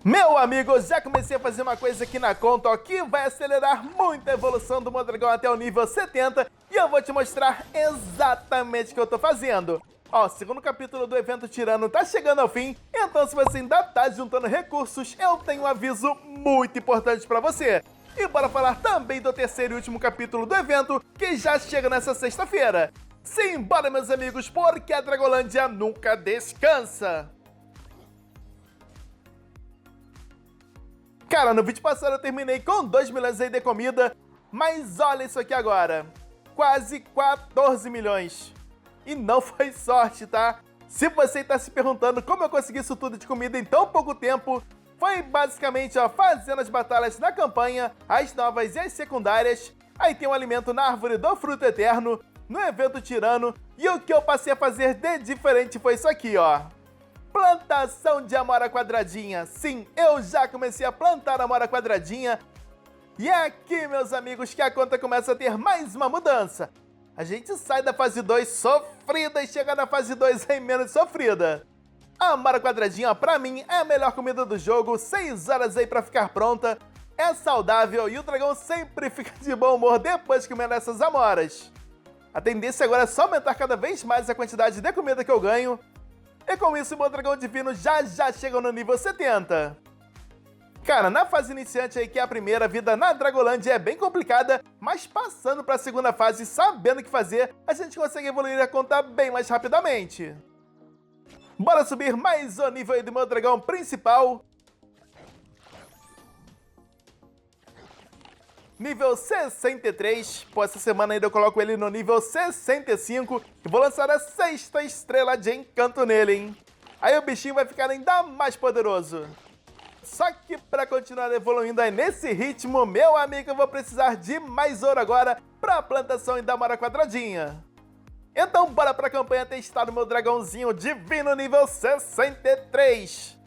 Meu amigo, já comecei a fazer uma coisa aqui na conta, ó, que vai acelerar muito a evolução do Mondragão até o nível 70 e eu vou te mostrar exatamente o que eu tô fazendo. Ó, o segundo capítulo do evento Tirano tá chegando ao fim, então se você ainda tá juntando recursos, eu tenho um aviso muito importante pra você. E bora falar também do terceiro e último capítulo do evento, que já chega nessa sexta-feira. Sim, bora meus amigos, porque a Dragolândia nunca descansa. Cara, no vídeo passado eu terminei com 2 milhões aí de comida, mas olha isso aqui agora, quase 14 milhões. E não foi sorte, tá? Se você está se perguntando como eu consegui isso tudo de comida em tão pouco tempo, foi basicamente, ó, fazendo as batalhas na campanha, as novas e as secundárias, aí tem um alimento na árvore do fruto eterno, no evento Tirano, e o que eu passei a fazer de diferente foi isso aqui, ó. Plantação de amora quadradinha. Sim, eu já comecei a plantar amora quadradinha. E é aqui, meus amigos, que a conta começa a ter mais uma mudança. A gente sai da fase 2 sofrida e chega na fase 2 em menos sofrida. A amora quadradinha, ó, pra mim, é a melhor comida do jogo. 6 horas aí pra ficar pronta. É saudável e o dragão sempre fica de bom humor depois de comer essas amoras. A tendência agora é só aumentar cada vez mais a quantidade de comida que eu ganho. E com isso, o meu dragão divino já chega no nível 70. Cara, na fase iniciante aí, que é a primeira, a vida na Dragolândia é bem complicada, mas passando para a segunda fase, sabendo o que fazer, a gente consegue evoluir a conta bem mais rapidamente. Bora subir mais o nível aí do meu dragão principal. Nível 63, pô, essa semana ainda eu coloco ele no nível 65 e vou lançar a 6ª estrela de encanto nele, hein? Aí o bichinho vai ficar ainda mais poderoso. Só que para continuar evoluindo aí nesse ritmo, meu amigo, eu vou precisar de mais ouro agora para a plantação da amora quadradinha. Então bora pra campanha testar o meu dragãozinho divino nível 63.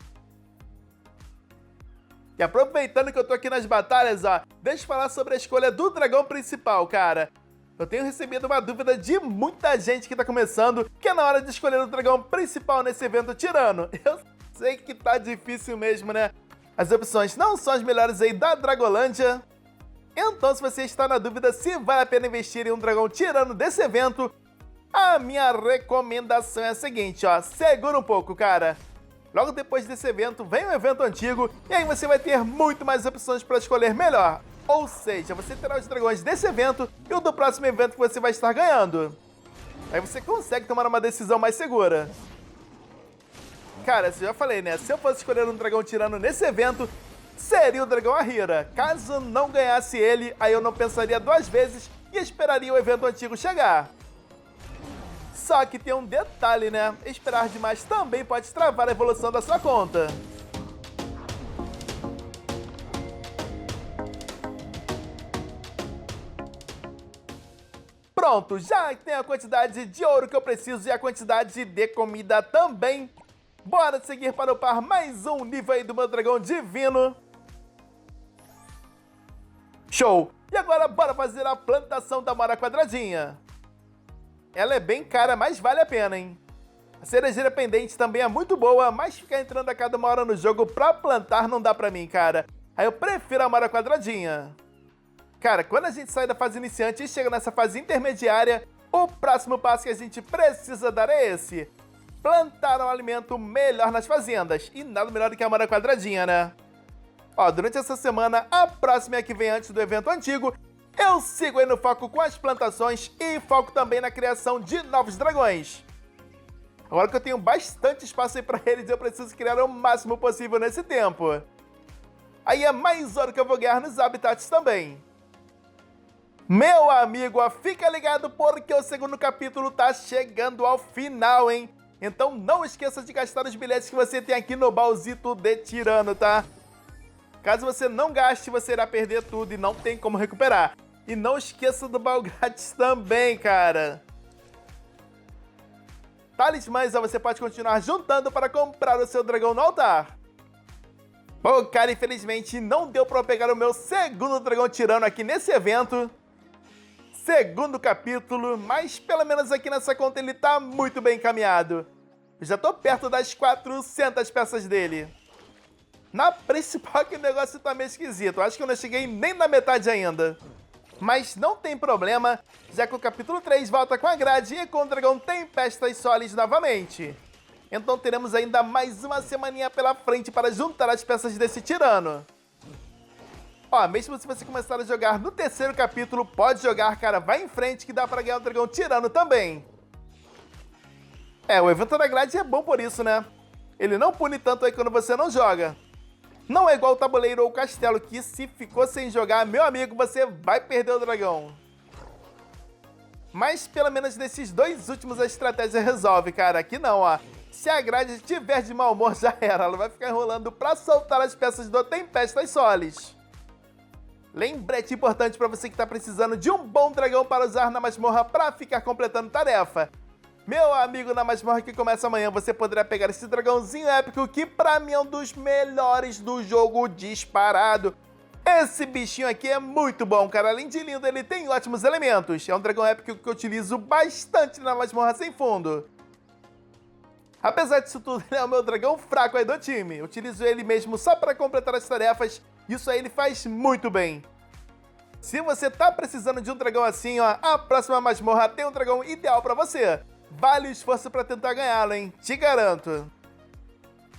E aproveitando que eu tô aqui nas batalhas, ó, deixa eu falar sobre a escolha do dragão principal, cara. Eu tenho recebido uma dúvida de muita gente que tá começando, que é na hora de escolher o dragão principal nesse evento Tirano. Eu sei que tá difícil mesmo, né? As opções não são as melhores aí da Dragolândia. Então, se você está na dúvida se vale a pena investir em um dragão Tirano desse evento, a minha recomendação é a seguinte, ó, segura um pouco, cara. Logo depois desse evento, vem um evento antigo e aí você vai ter muito mais opções para escolher melhor. Ou seja, você terá os dragões desse evento e o do próximo evento que você vai estar ganhando. Aí você consegue tomar uma decisão mais segura. Cara, eu já falei, né? Se eu fosse escolher um dragão tirano nesse evento, seria o dragão Ahira. Caso não ganhasse ele, aí eu não pensaria duas vezes e esperaria o evento antigo chegar. Só que tem um detalhe, né? Esperar demais também pode travar a evolução da sua conta. Pronto, já tenho a quantidade de ouro que eu preciso e a quantidade de comida também. Bora seguir para upar mais um nível aí do meu dragão divino. Show! E agora bora fazer a plantação da amora quadradinha. Ela é bem cara, mas vale a pena, hein? A cerejeira pendente também é muito boa, mas ficar entrando a cada uma hora no jogo pra plantar não dá pra mim, cara. Aí eu prefiro a amora quadradinha. Cara, quando a gente sai da fase iniciante e chega nessa fase intermediária, o próximo passo que a gente precisa dar é esse. Plantar um alimento melhor nas fazendas. E nada melhor do que a amora quadradinha, né? Ó, durante essa semana, a próxima é a que vem antes do evento antigo, eu sigo aí no foco com as plantações e foco também na criação de novos dragões. Agora que eu tenho bastante espaço aí para eles, eu preciso criar o máximo possível nesse tempo. Aí é mais ouro que eu vou ganhar nos habitats também. Meu amigo, ó, fica ligado porque o segundo capítulo tá chegando ao final, hein? Então não esqueça de gastar os bilhetes que você tem aqui no baúzito de Tirano, tá? Caso você não gaste, você irá perder tudo e não tem como recuperar. E não esqueça do baú grátis também, cara. Talismãs, ó, você pode continuar juntando para comprar o seu dragão no altar. Pô, cara, infelizmente não deu para eu pegar o meu segundo dragão tirano aqui nesse evento. Segundo capítulo, mas pelo menos aqui nessa conta ele tá muito bem encaminhado. Eu já tô perto das 400 peças dele. Na principal que o negócio tá meio esquisito. Acho que eu não cheguei nem na metade ainda. Mas não tem problema, já que o capítulo 3 volta com a grade e com o dragão Tempestas Solis novamente. Então teremos ainda mais uma semaninha pela frente para juntar as peças desse tirano. Ó, mesmo se você começar a jogar no terceiro capítulo, pode jogar, cara, vai em frente que dá pra ganhar o dragão tirano também. O evento da grade é bom por isso, né? Ele não pune tanto aí quando você não joga. Não é igual o tabuleiro ou o castelo, que se ficou sem jogar, meu amigo, você vai perder o dragão. Mas pelo menos nesses dois últimos a estratégia resolve, cara. Aqui não, ó. Se a grade estiver de mau humor, já era. Ela vai ficar enrolando pra soltar as peças do Tempestas Solis. Lembrete importante pra você que tá precisando de um bom dragão para usar na masmorra pra ficar completando tarefa. Meu amigo, na masmorra que começa amanhã, você poderá pegar esse dragãozinho épico que pra mim é um dos melhores do jogo disparado. Esse bichinho aqui é muito bom, cara. Além de lindo, ele tem ótimos elementos. É um dragão épico que eu utilizo bastante na masmorra sem fundo. Apesar disso tudo, ele é o meu dragão fraco aí do time. Eu utilizo ele mesmo só para completar as tarefas. Isso aí ele faz muito bem. Se você tá precisando de um dragão assim, ó, a próxima masmorra tem um dragão ideal para você. Vale o esforço para tentar ganhá-lo, hein? Te garanto.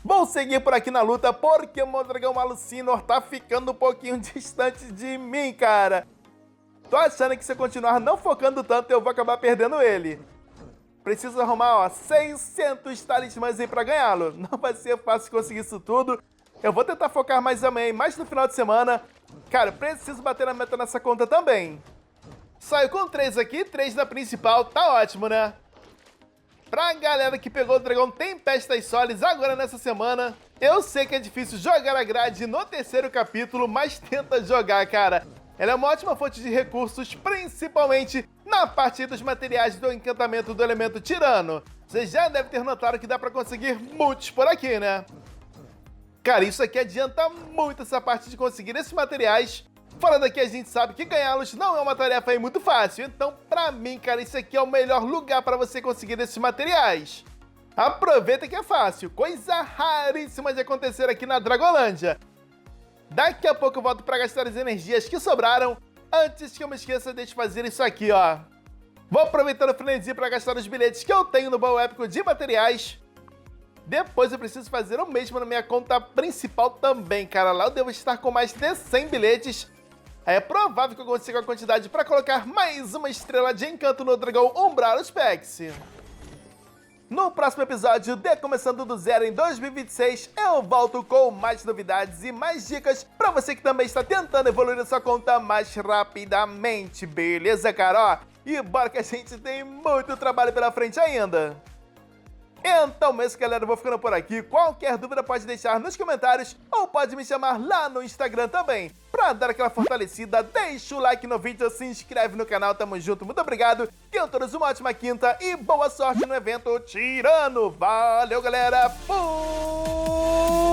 Vou seguir por aqui na luta porque o meu dragão Alucinor tá ficando um pouquinho distante de mim, cara. Tô achando que se eu continuar não focando tanto, eu vou acabar perdendo ele. Preciso arrumar, ó, 600 talismãs aí pra ganhá-lo. Não vai ser fácil conseguir isso tudo. Eu vou tentar focar mais amanhã e mais no final de semana. Cara, preciso bater na meta nessa conta também. Saio com 3 aqui, 3 na principal, tá ótimo, né? Pra galera que pegou o dragão Tempestas Solis agora nessa semana, eu sei que é difícil jogar a grade no terceiro capítulo, mas tenta jogar, cara. Ela é uma ótima fonte de recursos, principalmente na parte dos materiais do encantamento do elemento tirano. Você já deve ter notado que dá pra conseguir muitos por aqui, né? Cara, isso aqui adianta muito essa parte de conseguir esses materiais. Fora daqui a gente sabe que ganhá-los não é uma tarefa aí muito fácil. Então, pra mim, cara, isso aqui é o melhor lugar pra você conseguir esses materiais. Aproveita que é fácil. Coisa raríssima de acontecer aqui na Dragolândia. Daqui a pouco eu volto pra gastar as energias que sobraram. Antes que eu me esqueça, deixa eu fazer isso aqui, ó. Vou aproveitar o frenesi pra gastar os bilhetes que eu tenho no baú épico de materiais. Depois eu preciso fazer o mesmo na minha conta principal também, cara. Lá eu devo estar com mais de 100 bilhetes. É provável que eu consiga a quantidade para colocar mais uma estrela de encanto no dragão Umbral Specs. No próximo episódio de Começando do Zero em 2026, eu volto com mais novidades e mais dicas para você que também está tentando evoluir a sua conta mais rapidamente, beleza, cara? Ó, e bora que a gente tem muito trabalho pela frente ainda. Então, mesmo, galera, eu vou ficando por aqui. Qualquer dúvida pode deixar nos comentários ou pode me chamar lá no Instagram também. Pra dar aquela fortalecida, deixa o like no vídeo, se inscreve no canal, tamo junto, muito obrigado. Tenham todos uma ótima quinta e boa sorte no evento Tirano. Valeu, galera! Fui!